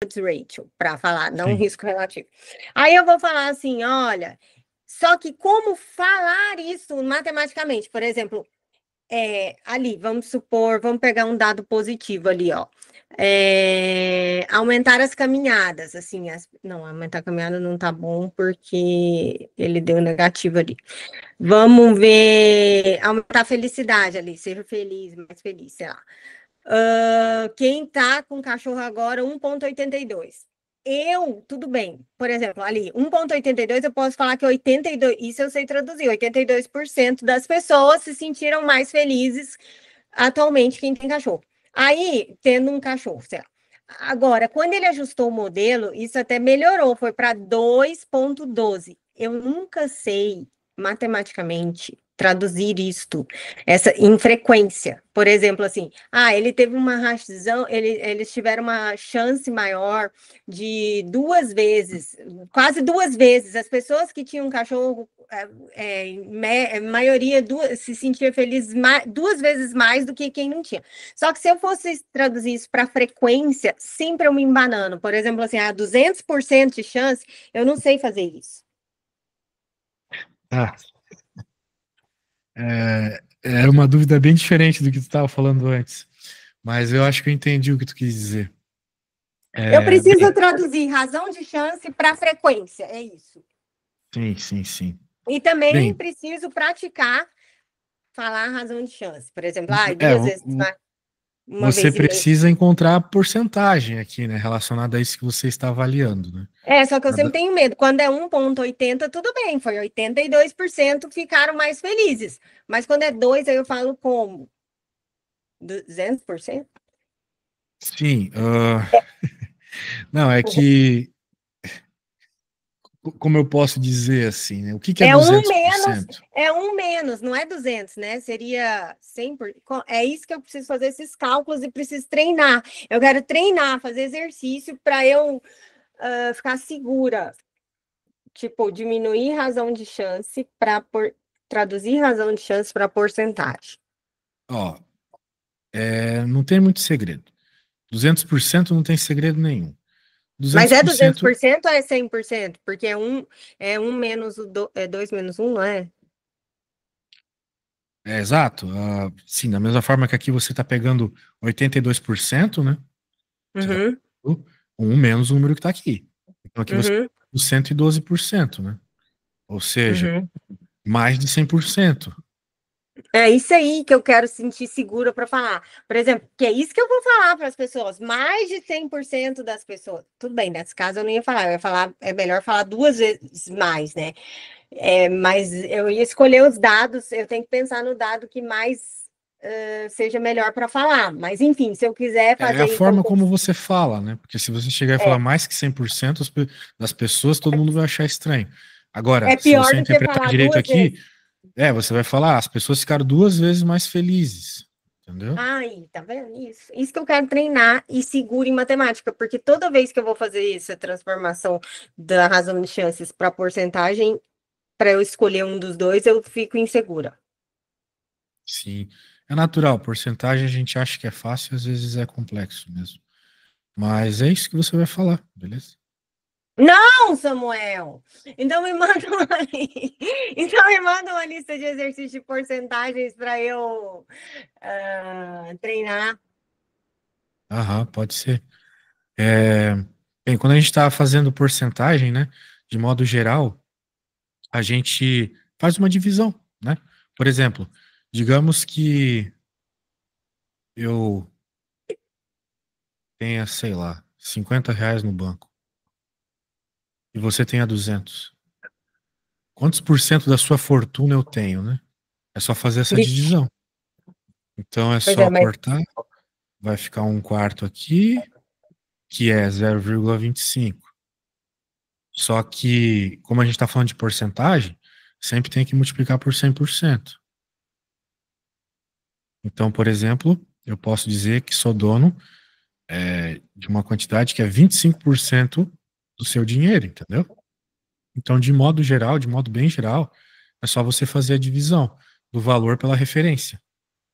ratio, para falar, não Sim. risco relativo. Aí eu vou falar assim, olha, só que como falar isso matematicamente? Por exemplo, ali, vamos supor, vamos pegar um dado positivo ali, ó. Aumentar as caminhadas, assim, não, aumentar a caminhada não tá bom porque ele deu negativo ali. Vamos ver, aumentar a felicidade ali, ser feliz, mais feliz, sei lá. Quem tá com cachorro agora, 1,82. Tudo bem. Por exemplo, ali, 1,82, eu posso falar que 82, isso eu sei traduzir, 82% das pessoas se sentiram mais felizes atualmente quem tem cachorro. Aí, tendo um cachorro, sei lá. Agora, quando ele ajustou o modelo, isso até melhorou, foi para 2,12. Eu nunca sei matematicamente traduzir isto, essa em frequência. Por exemplo, assim, ele teve uma razão, eles tiveram uma chance maior de 2 vezes, quase 2 vezes. As pessoas que tinham um cachorro, maioria se sentia feliz 2 vezes mais do que quem não tinha. Só que se eu fosse traduzir isso para frequência, sempre eu me embanando. Por exemplo, assim, 200% de chance, eu não sei fazer isso. Era uma dúvida bem diferente do que tu estava falando antes, mas eu acho que eu entendi o que tu quis dizer. Eu preciso traduzir razão de chance para frequência, é isso. Sim. E também Bem, preciso praticar falar razão de chance. Por exemplo, 2 vezes, uma você vez e meia. precisa encontrar a porcentagem aqui, né, relacionada a isso que você está avaliando, né? Só que eu sempre tenho medo. Quando é 1,80, tudo bem, foi 82% ficaram mais felizes. Mas quando é 2, aí eu falo como? 200%? Sim. Não, é que, como eu posso dizer assim, né? O que é É um menos, 200%? não é 200, né? Seria 100%. É isso que eu preciso fazer esses cálculos e preciso treinar. Eu quero treinar, fazer exercício para eu ficar segura. Tipo, diminuir razão de chance para traduzir razão de chance para porcentagem. Ó, não tem muito segredo. 200% não tem segredo nenhum. Mas é 200%. 200% ou é 100%? Porque é um menos é 2 menos 1, não é? Exato. Sim, da mesma forma que aqui você está pegando 82%, né? Você está Uhum, pegando um menos o número que está aqui. Então aqui você uhum, tem 112%, né? Ou seja, uhum. mais de 100%. É isso aí que eu quero sentir segura para falar. Por exemplo, que é isso que eu vou falar para as pessoas. Mais de 100% das pessoas. Tudo bem, nesse caso eu não ia falar. Eu ia falar, é melhor falar 2 vezes mais, né? Mas eu ia escolher os dados. Eu tenho que pensar no dado que mais seja melhor para falar. Mas, enfim, se eu quiser É a fazer forma como você fala, né? Porque se você chegar e falar é, mais que 100% das pessoas, todo mundo vai achar estranho. Agora, é se pior você do que interpretar falar direito 2 vezes. aqui, você vai falar, as pessoas ficaram 2 vezes mais felizes. Entendeu? Aí, tá vendo isso? Isso que eu quero treinar e seguro em matemática, porque toda vez que eu vou fazer essa transformação da razão de chances para porcentagem, para eu escolher um dos dois, eu fico insegura. Sim. É natural, porcentagem a gente acha que é fácil, às vezes é complexo mesmo. Mas é isso que você vai falar, beleza? Não, Samuel! Então me manda uma, então me manda uma lista de exercícios de porcentagens para eu treinar. Aham, pode ser. É, Bem, quando a gente está fazendo porcentagem, né, de modo geral, a gente faz uma divisão, né? Por exemplo, digamos que eu tenha, sei lá, R$ 50 no banco e você tenha 200. Quantos por cento da sua fortuna eu tenho, né? É só fazer essa Vixe, divisão. Então é pois só mas cortar, vai ficar um quarto aqui, que é 0,25. Só que, como a gente está falando de porcentagem, sempre tem que multiplicar por 100%. Então, por exemplo, eu posso dizer que sou dono de uma quantidade que é 25% do seu dinheiro, entendeu? Então, de modo geral, de modo bem geral, é só você fazer a divisão do valor pela referência,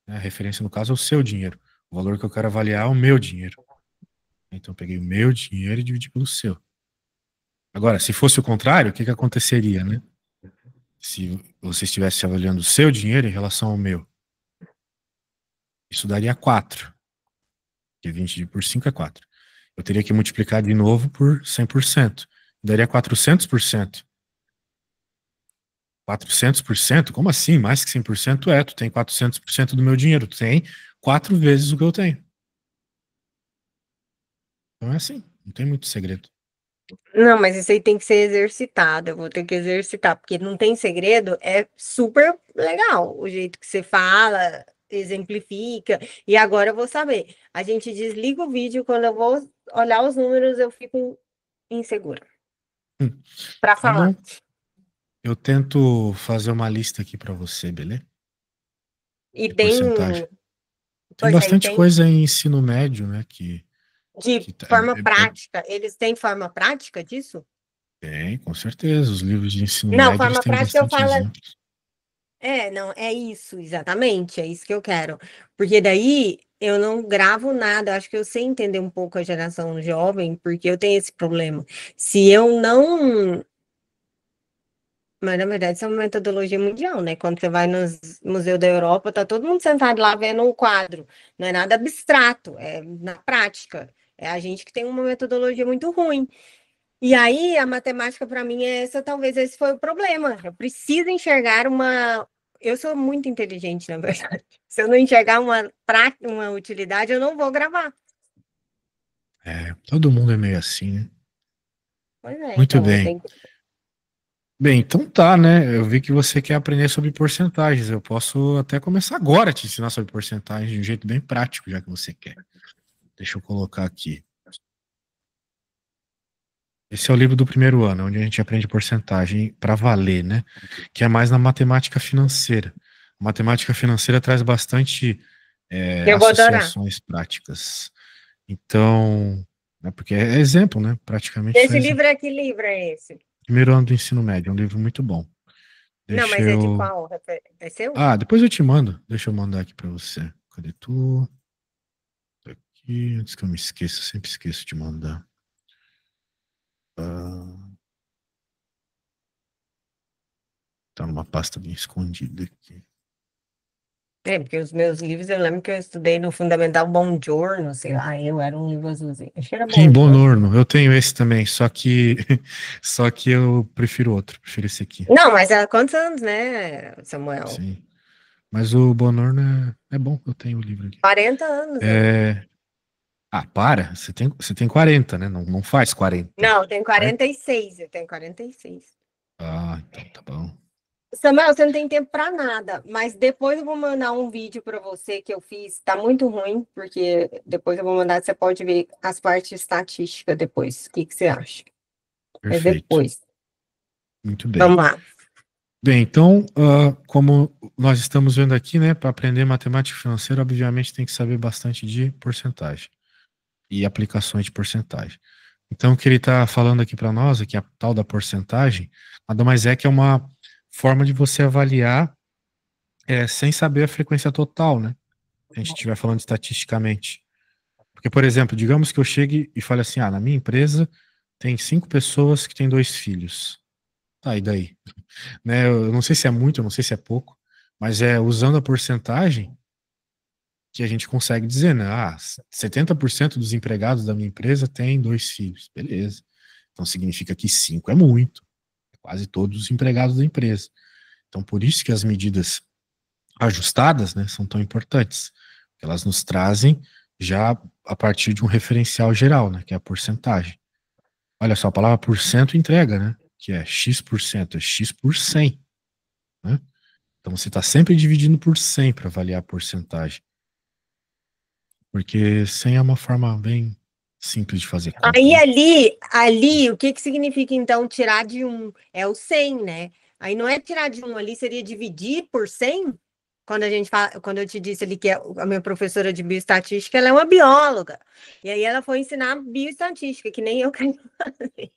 né? A referência, no caso, é o seu dinheiro. O valor que eu quero avaliar é o meu dinheiro. Então eu peguei o meu dinheiro e dividi pelo seu. Agora, se fosse o contrário, o que que aconteceria, né? Se você estivesse avaliando o seu dinheiro em relação ao meu, isso daria 4. Porque 20 por 5 é 4. Eu teria que multiplicar de novo por 100%. Daria 400%. 400%? Como assim? Mais que 100%? É, tu tem 400% do meu dinheiro. Tu tem 4 vezes o que eu tenho. Então é assim, não tem muito segredo. Não, mas isso aí tem que ser exercitado. Eu vou ter que exercitar, porque não tem segredo. É super legal o jeito que você fala, exemplifica. E agora eu vou saber. A gente desliga o vídeo quando eu vou olhar os números, eu fico insegura Hum, para Tá falar. bom. Eu tento fazer uma lista aqui para você, beleza? E De tem, porcentagem. Tem pois é, e bastante tem coisa em ensino médio, né? de Que forma prática. Eles têm forma prática disso? tem, com certeza. Os livros de ensino Não, médio, eles forma têm prática eu bastante falo. exemplos. Não, é isso, exatamente, é isso que eu quero. Porque daí eu não gravo nada, eu acho que eu sei entender um pouco a geração jovem, porque eu tenho esse problema. Se eu não. Mas na verdade, isso é uma metodologia mundial, né? Quando você vai nos museus da Europa, tá todo mundo sentado lá vendo um quadro. Não é nada abstrato, é na prática. É a gente que tem uma metodologia muito ruim. E aí, a matemática, para mim, é essa, talvez esse foi o problema. Eu preciso enxergar uma. Eu sou muito inteligente, na verdade. Se eu não enxergar uma utilidade, eu não vou gravar. É, todo mundo é meio assim, né? Pois é, Muito então eu bem. tenho que. Bem, então tá, né? Eu vi que você quer aprender sobre porcentagens. Eu posso até começar agora a te ensinar sobre porcentagens de um jeito bem prático, já que você quer. Deixa eu colocar aqui. Esse é o livro do primeiro ano, onde a gente aprende porcentagem para valer, né? Que é mais na matemática financeira. A matemática financeira traz bastante Eu vou adorar. associações práticas. Então, porque é exemplo, né? Praticamente só Esse exemplo. livro é que livro é esse? Primeiro ano do ensino médio, é um livro muito bom. Não, Deixa mas é de eu. qual? É seu? Ah, depois eu te mando. Deixa eu mandar aqui para você. Cadê tu? Tá aqui, antes que eu me esqueça, eu sempre esqueço de mandar. Ah, tá numa pasta bem escondida aqui. É, porque os meus livros, eu lembro que eu estudei no Fundamental Buongiorno, sei lá, eu era um livro azulzinho. Acho que era Sim, Buongiorno. Bonorno. Eu tenho esse também, só que só que eu prefiro outro, prefiro esse aqui. Não, mas há quantos anos, né, Samuel? Sim. Mas o Bonorno é bom, eu tenho o livro aqui. 40 anos, eu acho. É... Ah, para, você tem 40, né? Não, não faz 40, Não, eu tenho certo? 46, eu tenho 46. Ah, então tá bom. Samuel, você não tem tempo para nada, mas depois eu vou mandar um vídeo para você que eu fiz. Tá muito ruim, porque depois eu vou mandar, você pode ver as partes estatísticas depois. O que que você acha? Mas Perfeito. depois. Muito Vamos bem. lá. Bem, então, como nós estamos vendo aqui, né, para aprender matemática financeira, obviamente tem que saber bastante de porcentagem e aplicações de porcentagem. Então, o que ele está falando aqui para nós, é que a tal da porcentagem, nada mais é que é uma forma de você avaliar sem saber a frequência total, né? Se a gente estiver falando estatisticamente. Porque, por exemplo, digamos que eu chegue e fale assim, na minha empresa tem 5 pessoas que têm 2 filhos. Tá, e daí? Né, eu não sei se é muito, eu não sei se é pouco, mas é usando a porcentagem que a gente consegue dizer, né? 70% dos empregados da minha empresa têm 2 filhos. Beleza. Então significa que 5 é muito. É quase todos os empregados da empresa. Então, por isso que as medidas ajustadas, né, são tão importantes. Elas nos trazem já a partir de um referencial geral, né, que é a porcentagem. Olha só, a palavra por cento entrega, né? Que é X%, é X por 100, né? Então você está sempre dividindo por 100 para avaliar a porcentagem. Porque 100 é uma forma bem simples de fazer conta, Aí né? ali, o que que significa então tirar de um? É o 100, né? Aí não é tirar de um ali, seria dividir por 100? Quando a gente fala, quando eu te disse ali que a minha professora de bioestatística, ela é uma bióloga. E aí ela foi ensinar bioestatística, que nem eu quero fazer.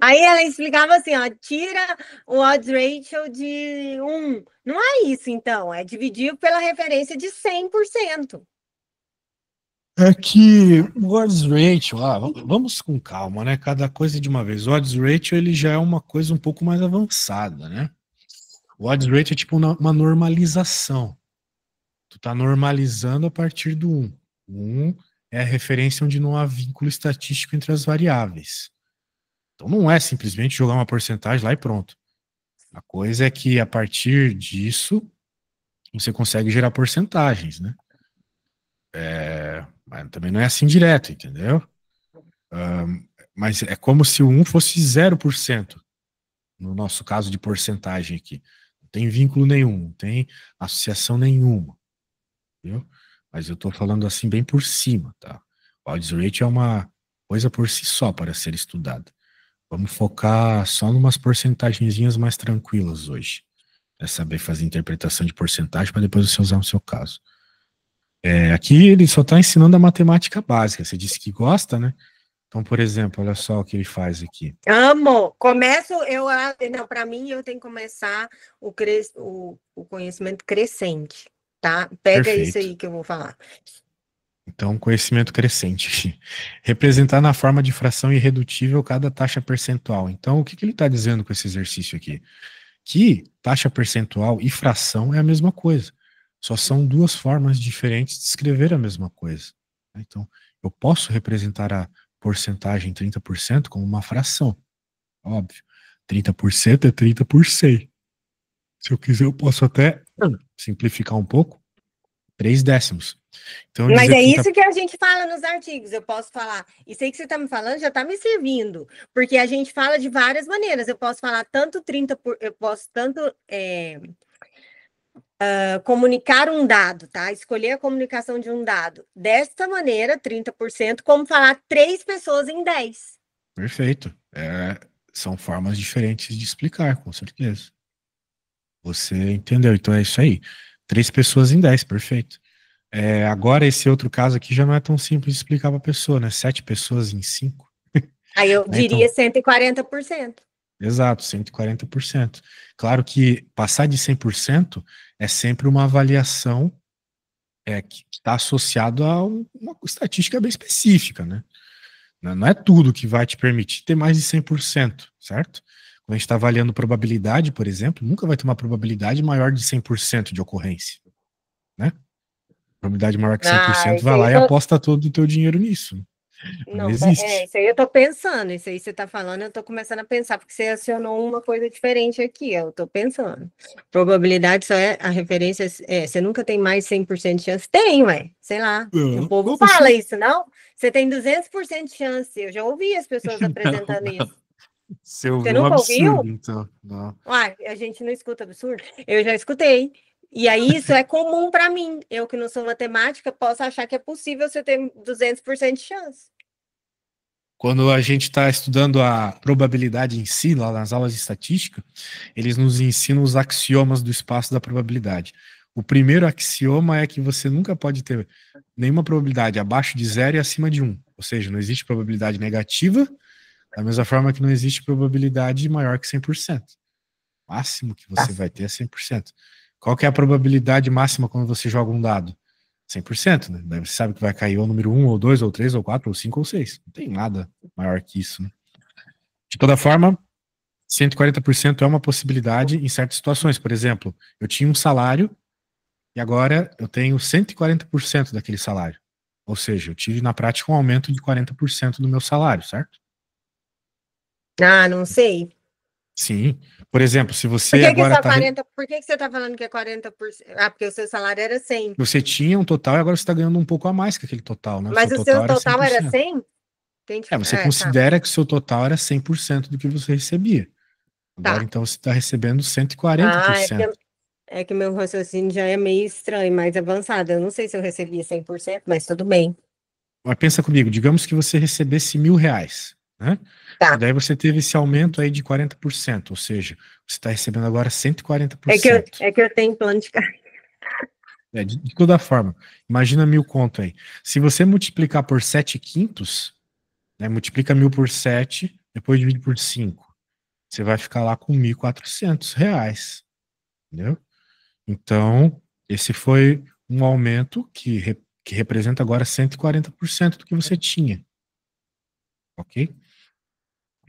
Aí ela explicava assim, ó, tira o odds ratio de um. Não é isso, então, é dividir pela referência de 100%. É que o odds ratio, vamos com calma, né? Cada coisa de uma vez. O odds ratio ele já é uma coisa um pouco mais avançada, né? O odds ratio é tipo uma normalização. Tu tá normalizando a partir do 1. O 1 é a referência onde não há vínculo estatístico entre as variáveis. Então não é simplesmente jogar uma porcentagem lá e pronto. A coisa é que a partir disso você consegue gerar porcentagens, né? Mas também não é assim direto, entendeu? Mas é como se o 1 fosse 0%, no nosso caso de porcentagem aqui. Não tem vínculo nenhum, não tem associação nenhuma, entendeu? Mas eu estou falando assim bem por cima, tá? O odds ratio é uma coisa por si só para ser estudada. Vamos focar só numas porcentagenzinhas mais tranquilas hoje. É saber fazer interpretação de porcentagem para depois você usar no seu caso. Aqui ele só está ensinando a matemática básica. Você disse que gosta, né? Então, por exemplo, olha só o que ele faz aqui. Amo. Começo, não, para mim eu tenho que começar o conhecimento crescente, tá? Pega isso Perfeito. aí que eu vou falar. Então, conhecimento crescente. Representar na forma de fração irredutível cada taxa percentual. Então, o que ele está dizendo com esse exercício aqui? Que taxa percentual e fração é a mesma coisa. Só são duas formas diferentes de escrever a mesma coisa. Então, eu posso representar a porcentagem 30% como uma fração. Óbvio. 30% é 30 por 100. Se eu quiser, eu posso até simplificar um pouco. 3 décimos. Então, Mas dizer é 30... isso que a gente fala nos artigos. Eu posso falar, isso aí que você está me falando já está me servindo, porque a gente fala de várias maneiras. Eu posso falar tanto 30 por, eu posso tanto comunicar um dado, tá? Escolher a comunicação de um dado desta maneira, 30%, como falar 3 pessoas em 10. Perfeito. São formas diferentes de explicar, com certeza. Você entendeu? Então é isso aí. 3 pessoas em 10, perfeito. Agora, esse outro caso aqui já não é tão simples de explicar para a pessoa, né? 7 pessoas em 5. Aí eu diria Então, 140%. exato, 140%. Claro que passar de 100% é sempre uma avaliação que está associado a uma estatística bem específica, né? Não é tudo que vai te permitir ter mais de 100%, certo? Quando a gente está avaliando probabilidade, por exemplo, nunca vai ter uma probabilidade maior de 100% de ocorrência, né? Probabilidade maior que Ah, 100%, isso vai aí lá eu e tô... aposta todo o teu dinheiro nisso. Não Não, existe. isso aí eu tô pensando, isso aí você tá falando, eu tô começando a pensar, porque você acionou uma coisa diferente aqui, eu tô pensando. Probabilidade só é a referência, você nunca tem mais 100% de chance? Tem, ué, sei lá, o Não, povo como fala assim? isso, não? Você tem 200% de chance, eu já ouvi as pessoas Não, apresentando não. isso. Você Você ouviu um nunca absurdo, ouviu? então. Não. Uai, a gente não escuta absurdo? Eu já escutei. E aí isso é comum para mim. Eu que não sou matemática, posso achar que é possível você ter 200% de chance. Quando a gente está estudando a probabilidade em si, lá nas aulas de estatística, eles nos ensinam os axiomas do espaço da probabilidade. O primeiro axioma é que você nunca pode ter nenhuma probabilidade abaixo de 0 e acima de 1. Ou seja, não existe probabilidade negativa, da mesma forma que não existe probabilidade maior que 100%. O máximo que Tá. você vai ter é 100%. Qual que é a probabilidade máxima quando você joga um dado? 100%, né? Daí você sabe que vai cair ou número 1, ou 2, ou 3, ou 4, ou 5, ou 6. Não tem nada maior que isso, né? De toda forma, 140% é uma possibilidade em certas situações. Por exemplo, eu tinha um salário e agora eu tenho 140% daquele salário. Ou seja, eu tive na prática um aumento de 40% do meu salário, certo? Ah, não sei. Sim. Por exemplo, se Por você que que agora só está. 40? Por que que você está falando que é 40%? Ah, porque o seu salário era 100. Você tinha um total e agora você está ganhando um pouco a mais que aquele total, né? O seu Mas o seu total era total era 100%. 100? Você Tá, considera que o seu total era 100% do que você recebia. Agora, tá. então, você está recebendo Ah, 140%. é que meu raciocínio já é meio estranho, mais avançado. Eu não sei se eu recebia 100%, mas tudo bem. Mas pensa comigo, digamos que você recebesse R$ 1.000, né? E Tá. daí você teve esse aumento aí de 40%, ou seja, você está recebendo agora É que eu, 140%. é que eu tenho plano de carreira. De toda forma, imagina 1.000 conto aí. Se você multiplicar por 7 quintos, né, multiplica 1.000 por 7, depois divide por 5. Você vai ficar lá com R$ 1.400, entendeu? Então, esse foi um aumento que que representa agora 140% do que você tinha, ok?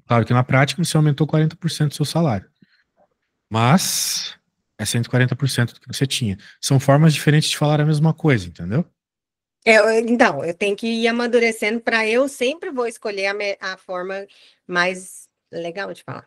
Claro que na prática você aumentou 40% do seu salário, mas é 140% do que você tinha. São formas diferentes de falar a mesma coisa, entendeu? Então, eu tenho que ir amadurecendo para eu sempre vou escolher a forma mais legal de falar.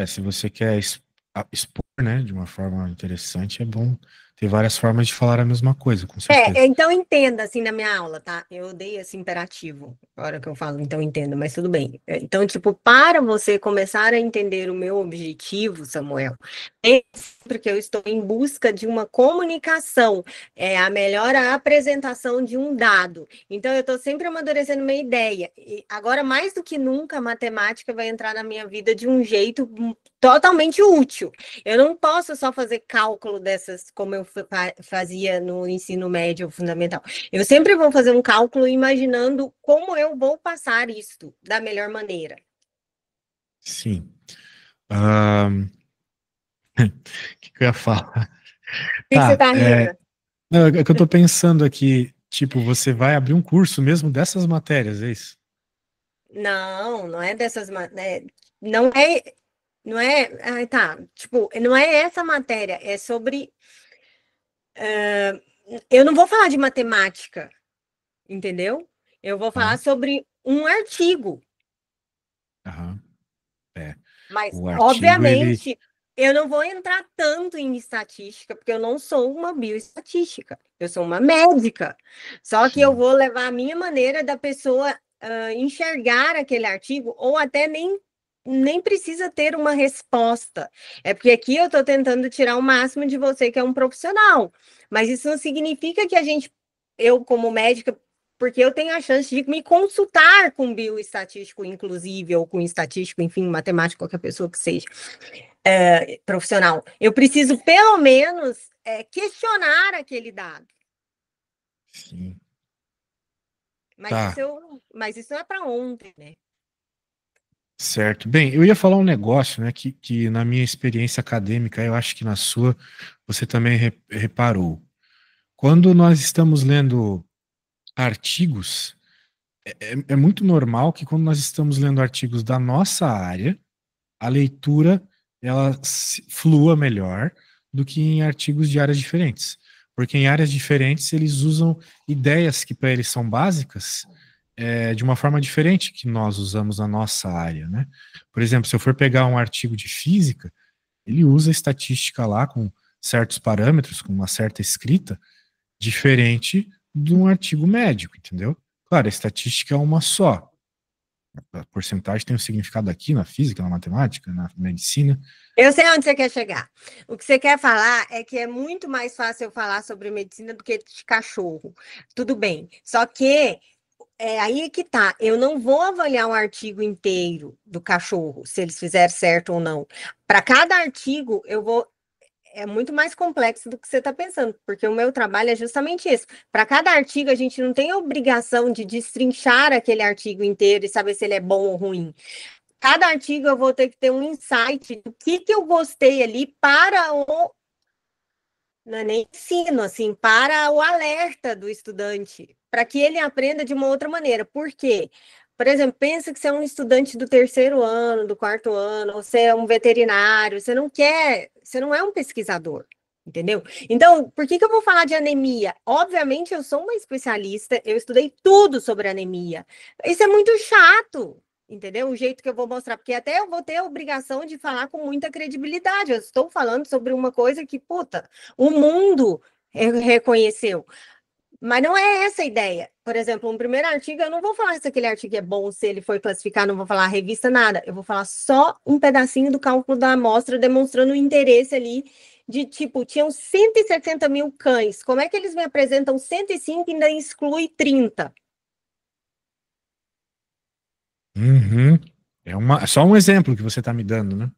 Se você quer expor, né, de uma forma interessante, é bom ter várias formas de falar a mesma coisa, com certeza. Então entenda assim na minha aula, tá? Eu odeio esse imperativo, a hora que eu falo, então entenda, mas tudo bem. Então, tipo, para você começar a entender o meu objetivo, Samuel, é sempre que eu estou em busca de uma comunicação, é a melhor apresentação de um dado. Então, eu estou sempre amadurecendo uma ideia. E agora, mais do que nunca, a matemática vai entrar na minha vida de um jeito totalmente útil. Eu não posso só fazer cálculo dessas, como eu fazia no ensino médio fundamental. Eu sempre vou fazer um cálculo imaginando como eu vou passar isto da melhor maneira. Sim. O que eu ia falar? Por que você Tá, está rindo? não, é que eu tô pensando aqui, tipo, você vai abrir um curso mesmo dessas matérias, é isso? Não, não é dessas. Não é. Não é. Tá. Tipo, não é essa matéria. É sobre. Eu não vou falar de matemática, entendeu? Eu vou falar Tá. sobre um artigo. Aham. É. Mas, O artigo, ele. obviamente, eu não vou entrar tanto em estatística, porque eu não sou uma bioestatística, eu sou uma médica. Só que eu Sim. vou levar a minha maneira da pessoa enxergar aquele artigo, ou até nem precisa ter uma resposta. É porque aqui eu estou tentando tirar o máximo de você, que é um profissional. Mas isso não significa que eu, como médica, porque eu tenho a chance de me consultar com bioestatístico, inclusive, ou com estatístico, enfim, matemático, qualquer pessoa que seja profissional. Eu preciso, pelo menos, questionar aquele dado. Sim. Mas Tá. isso não é para ontem, né? Certo. Bem, eu ia falar um negócio, né, que na minha experiência acadêmica, eu acho que na sua, você também reparou. Quando nós estamos lendo artigos, é muito normal que quando nós estamos lendo artigos da nossa área, a leitura ela flua melhor do que em artigos de áreas diferentes. Porque em áreas diferentes eles usam ideias que para eles são básicas de uma forma diferente que nós usamos na nossa área, né? Por exemplo, se eu for pegar um artigo de física, ele usa estatística lá com certos parâmetros, com uma certa escrita, diferente de um artigo médico, entendeu? Claro, a estatística é uma só. A porcentagem tem um significado aqui na física, na matemática, na medicina. Eu sei onde você quer chegar. O que você quer falar é que é muito mais fácil eu falar sobre medicina do que de cachorro. Tudo bem. Só que aí que tá. Eu não vou avaliar um artigo inteiro do cachorro, se eles fizerem certo ou não. Para cada artigo, eu vou. É muito mais complexo do que você está pensando, porque o meu trabalho é justamente isso. Para cada artigo, a gente não tem a obrigação de destrinchar aquele artigo inteiro e saber se ele é bom ou ruim. Cada artigo eu vou ter que ter um insight do que eu gostei ali para o. Não é nem ensino, assim, para o alerta do estudante, para que ele aprenda de uma outra maneira. Por quê? Por exemplo, pensa que você é um estudante do terceiro ano, do quarto ano, você é um veterinário, você não é um pesquisador, entendeu? Então, por que eu vou falar de anemia? Obviamente, eu sou uma especialista, eu estudei tudo sobre anemia. Isso é muito chato, entendeu? O jeito que eu vou mostrar, porque até eu vou ter a obrigação de falar com muita credibilidade. Eu estou falando sobre uma coisa que, puta, o mundo reconheceu. Mas não é essa a ideia. Por exemplo, um primeiro artigo, eu não vou falar se aquele artigo é bom, se ele foi classificado, não vou falar a revista, nada. Eu vou falar só um pedacinho do cálculo da amostra, demonstrando o interesse ali de, tipo, tinham 160 mil cães. Como é que eles me apresentam 105 e ainda exclui 30? Uhum. É só um exemplo que você está me dando, né?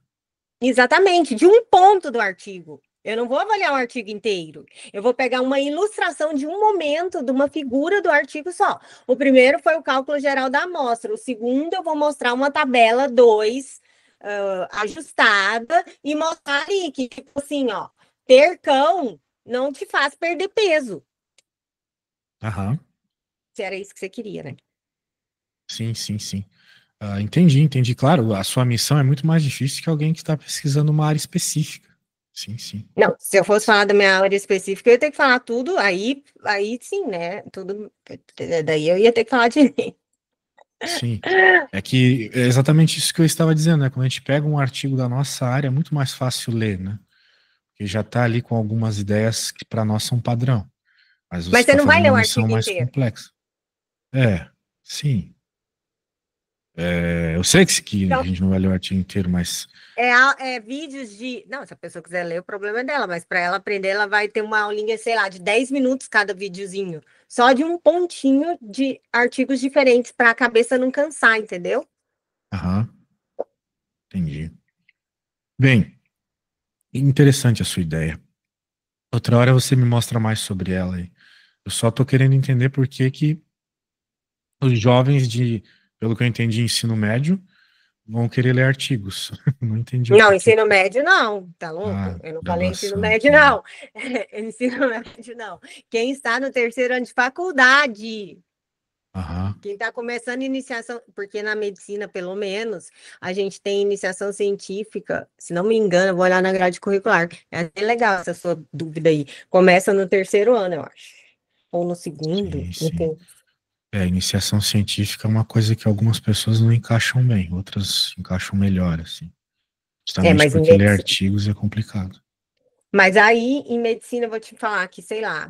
Exatamente, de um ponto do artigo. Eu não vou avaliar o artigo inteiro. Eu vou pegar uma ilustração de um momento, de uma figura do artigo só. O primeiro foi o cálculo geral da amostra. O segundo, eu vou mostrar uma tabela 2 ajustada e mostrar ali que, tipo assim, ó, ter cão não te faz perder peso. Aham. Se era isso que você queria, né? Sim, sim, sim. Ah, entendi. Claro, a sua missão é muito mais difícil que alguém que está pesquisando uma área específica. Sim, sim. Não, se eu fosse falar da minha área específica, eu ia ter que falar tudo, aí sim, né? Tudo, daí eu ia ter que falar de mim. Sim. É que é exatamente isso que eu estava dizendo, né? Quando a gente pega um artigo da nossa área, é muito mais fácil ler, né? Porque já está ali com algumas ideias que para nós são padrão. Mas você Mas você está não vai fazendo ler uma o missão artigo mais inteiro. complexa. É, sim. É, eu sei que a Então, gente não vai ler o artigo inteiro, mas é vídeos de. Não, se a pessoa quiser ler, o problema é dela, mas para ela aprender, ela vai ter uma aulinha, sei lá, de 10 minutos cada videozinho. Só de um pontinho de artigos diferentes para a cabeça não cansar, entendeu? aham, entendi. Bem, interessante a sua ideia. Outra hora você me mostra mais sobre ela aí. Eu só tô querendo entender por que que os jovens pelo que eu entendi, ensino médio, vão querer ler artigos. Não entendi o Não, porquê. ensino médio não, tá louco? Ah, Eu não falei ensino graduação, médio, entendi. não. Ensino médio não. Quem está no terceiro ano de faculdade, Aham, quem está começando iniciação, porque na medicina, pelo menos, a gente tem iniciação científica, se não me engano, eu vou olhar na grade curricular. É até legal essa sua dúvida aí. Começa no terceiro ano, eu acho. Ou no segundo, sim, sim. enfim. É, iniciação científica é uma coisa que algumas pessoas não encaixam bem, outras encaixam melhor, assim. É, Justamente mas em porque ler medicina. artigos é complicado. Mas aí, em medicina, eu vou te falar que, sei lá,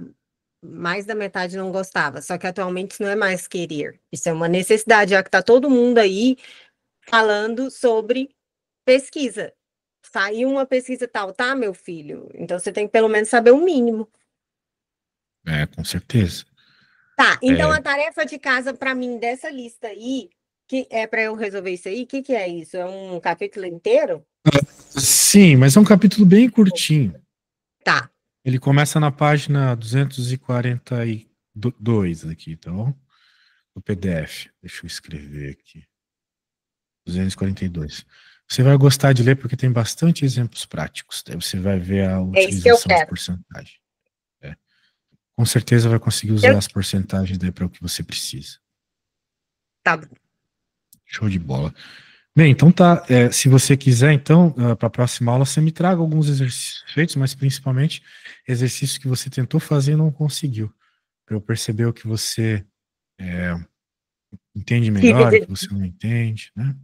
mais da metade não gostava. Só que atualmente isso não é mais querer. Isso é uma necessidade, já que está todo mundo aí falando sobre pesquisa. Saiu uma pesquisa tal, tá, meu filho? Então você tem que pelo menos saber o mínimo. É, com certeza. Tá, então É, a tarefa de casa para mim dessa lista aí, que é para eu resolver isso aí, o que que é isso? É um capítulo inteiro? sim, mas é um capítulo bem curtinho. Tá. Ele começa na página 242 aqui, tá bom? Do PDF. Deixa eu escrever aqui. 242. Você vai gostar de ler porque tem bastante exemplos práticos. Daí você vai ver a É isso que eu utilização de quero. porcentagem. É. Com certeza vai conseguir Eu... usar as porcentagens daí para o que você precisa. Tá bom. Show de bola. Bem, então tá. Se você quiser, então, para a próxima aula, você me traga alguns exercícios feitos, mas principalmente exercícios que você tentou fazer e não conseguiu. Para eu perceber o que você entende melhor, o que você não entende, né?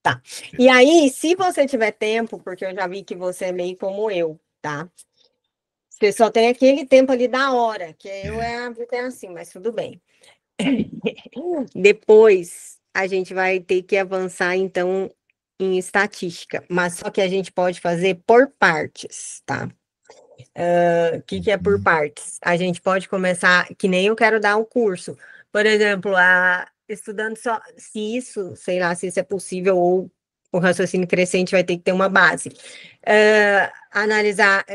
Tá. E aí, se você tiver tempo, porque eu já vi que você é meio como eu, tá? Você só tem aquele tempo ali da hora, que eu É. é a vida é assim, mas tudo bem. Depois a gente vai ter que avançar, então, em estatística, mas só que a gente pode fazer por partes, tá? O que que é por Uhum. partes? A gente pode começar, que nem eu quero dar um curso, por exemplo, estudando só, se isso, sei lá, se isso é possível ou o raciocínio crescente vai ter que ter uma base. Analisar,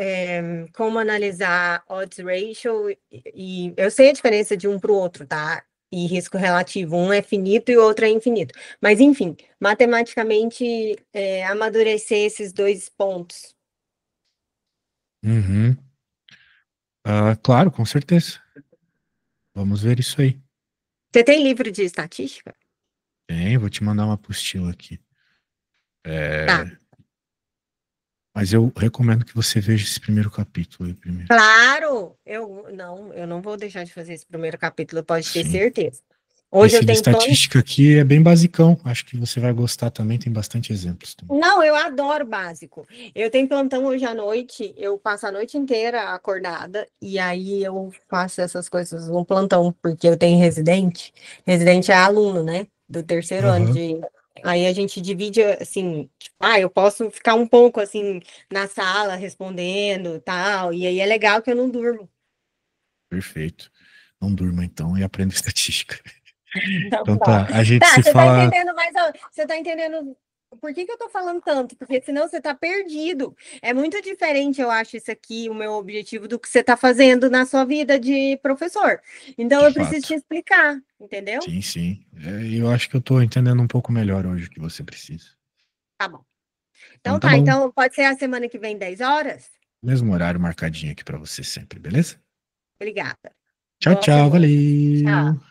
como analisar odds ratio, e eu sei a diferença de um para o outro, tá? E risco relativo, um é finito e o outro é infinito. Mas, enfim, matematicamente, amadurecer esses dois pontos. Uhum. Ah, claro, com certeza. Vamos ver isso aí. Você tem livro de estatística? Bem, vou te mandar uma apostila aqui. Tá. É, mas eu recomendo que você veja esse primeiro capítulo aí primeiro. Claro, eu não vou deixar de fazer esse primeiro capítulo, pode ter Sim. certeza. Hoje eu Esse de tenho plano. estatística aqui é bem basicão. Acho que você vai gostar também. Tem bastante exemplos também. Não, eu adoro básico. Eu tenho plantão hoje à noite, eu passo a noite inteira acordada e aí eu faço essas coisas no plantão, porque eu tenho residente. Residente é aluno, né? Do terceiro ano Aham, de. Aí a gente divide assim, tipo, eu posso ficar um pouco assim na sala respondendo, tal, e aí é legal que eu não durmo. perfeito. Não durma então e aprenda estatística. Então, Então tá. tá, a gente Tá, se você tá fala. entendendo mais. Você tá entendendo por que que eu tô falando tanto? Porque senão você tá perdido. É muito diferente, eu acho, isso aqui, o meu objetivo, do que você tá fazendo na sua vida de professor. Então, De eu preciso te fato. explicar, entendeu? Sim, sim. Eu acho que eu tô entendendo um pouco melhor hoje o que você precisa. Tá bom. Então Então tá tá, bom. então pode ser a semana que vem, 10 horas? Mesmo horário marcadinho aqui pra você sempre, beleza? Obrigada. Tchau, Bom tchau, semana. valeu. Tchau.